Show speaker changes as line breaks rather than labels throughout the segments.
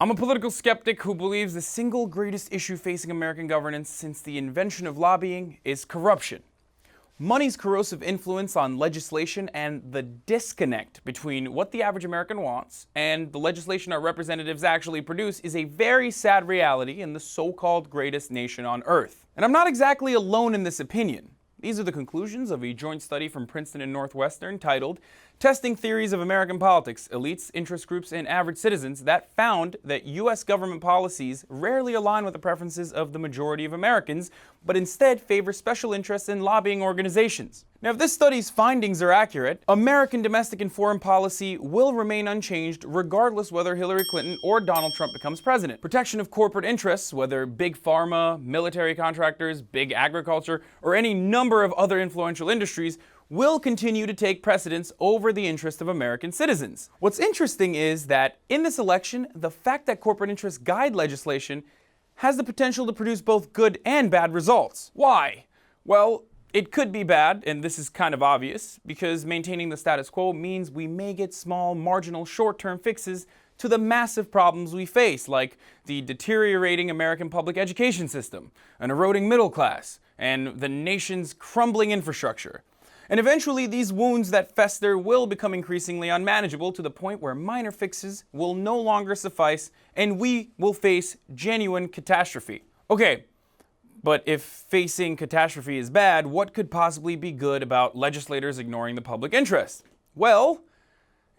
I'm a political skeptic who believes the single greatest issue facing American governance since the invention of lobbying is corruption. Money's corrosive influence on legislation and the disconnect between what the average American wants and the legislation our representatives actually produce is a very sad reality in the so-called greatest nation on earth. And I'm not exactly alone in this opinion. These are the conclusions of a joint study from Princeton and Northwestern titled Testing Theories of American Politics, Elites, Interest Groups, and Average Citizens that found that U.S. government policies rarely align with the preferences of the majority of Americans, but instead favor special interests and lobbying organizations. Now, if this study's findings are accurate, American domestic and foreign policy will remain unchanged regardless whether Hillary Clinton or Donald Trump becomes president. Protection of corporate interests, whether big pharma, military contractors, big agriculture, or any number of other influential industries, will continue to take precedence over the interest of American citizens. What's interesting is that in this election, the fact that corporate interests guide legislation has the potential to produce both good and bad results. Why? Well, it could be bad, and this is kind of obvious, because maintaining the status quo means we may get small, marginal, short-term fixes to the massive problems we face, like the deteriorating American public education system, an eroding middle class, and the nation's crumbling infrastructure. And eventually, these wounds that fester will become increasingly unmanageable to the point where minor fixes will no longer suffice and we will face genuine catastrophe. Okay, but if facing catastrophe is bad, what could possibly be good about legislators ignoring the public interest? Well,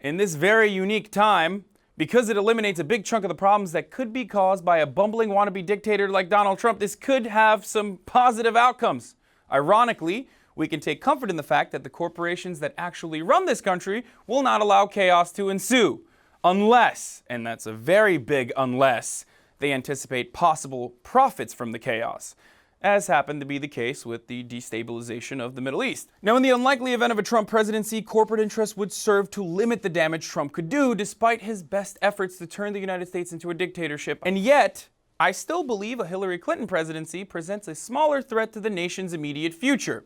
in this very unique time, because it eliminates a big chunk of the problems that could be caused by a bumbling wannabe dictator like Donald Trump, this could have some positive outcomes. Ironically, we can take comfort in the fact that the corporations that actually run this country will not allow chaos to ensue. Unless, and that's a very big unless, they anticipate possible profits from the chaos, as happened to be the case with the destabilization of the Middle East. Now, in the unlikely event of a Trump presidency, corporate interests would serve to limit the damage Trump could do, despite his best efforts to turn the United States into a dictatorship. And yet, I still believe a Hillary Clinton presidency presents a smaller threat to the nation's immediate future.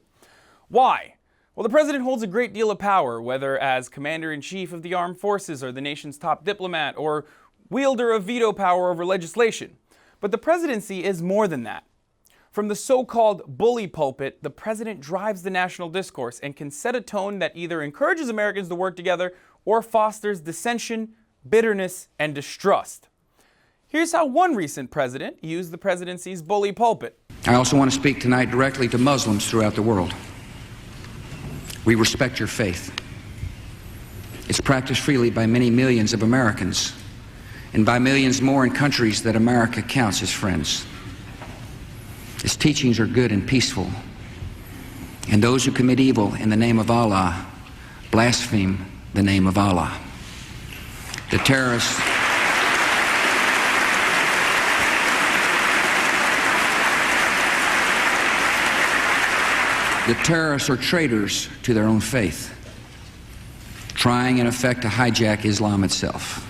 Why? Well, the president holds a great deal of power, whether as commander-in-chief of the armed forces or the nation's top diplomat or wielder of veto power over legislation. But the presidency is more than that. From the so-called bully pulpit, the president drives the national discourse and can set a tone that either encourages Americans to work together or fosters dissension, bitterness, and distrust. Here's how one recent president used the presidency's bully pulpit.
I also want to speak tonight directly to Muslims throughout the world. We respect your faith. It's practiced freely by many millions of Americans and by millions more in countries that America counts as friends. Its teachings are good and peaceful, and those who commit evil in the name of Allah blaspheme the name of Allah. The terrorists are traitors to their own faith, trying in effect to hijack Islam itself.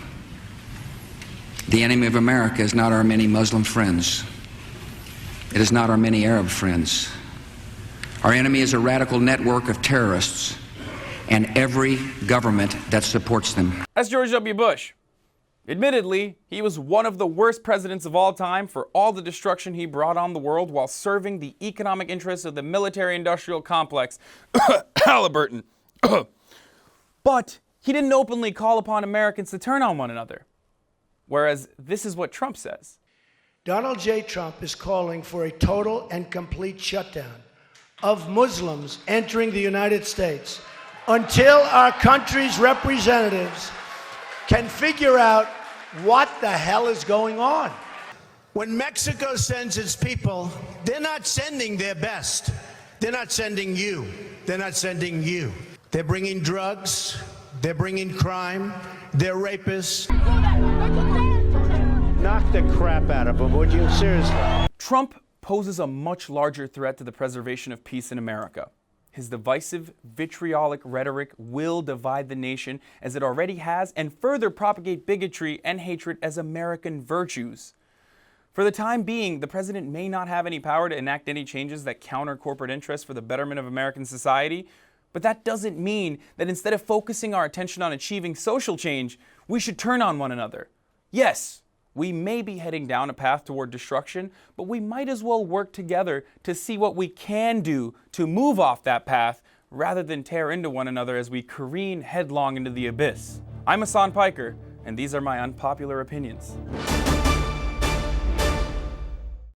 The enemy of America is not our many Muslim friends. It is not our many Arab friends. Our enemy is a radical network of terrorists and every government that supports them.
That's George W. Bush. Admittedly, he was one of the worst presidents of all time for all the destruction he brought on the world while serving the economic interests of the military-industrial complex, Halliburton. But he didn't openly call upon Americans to turn on one another. Whereas this is what Trump says.
Donald J. Trump is calling for a total and complete shutdown of Muslims entering the United States until our country's representatives can figure out what the hell is going on.
When Mexico sends its people, they're not sending their best. They're not sending you. They're not sending you. They're bringing drugs. They're bringing crime. They're rapists.
Knock the crap out of them, would you? Seriously.
Trump poses a much larger threat to the preservation of peace in America. His divisive, vitriolic rhetoric will divide the nation, as it already has, and further propagate bigotry and hatred as American virtues. For the time being, the president may not have any power to enact any changes that counter corporate interests for the betterment of American society, but that doesn't mean that instead of focusing our attention on achieving social change, we should turn on one another. Yes, We may be heading down a path toward destruction, but we might as well work together to see what we can do to move off that path rather than tear into one another as we careen headlong into the abyss. I'm Hasan Piker, and these are my unpopular opinions.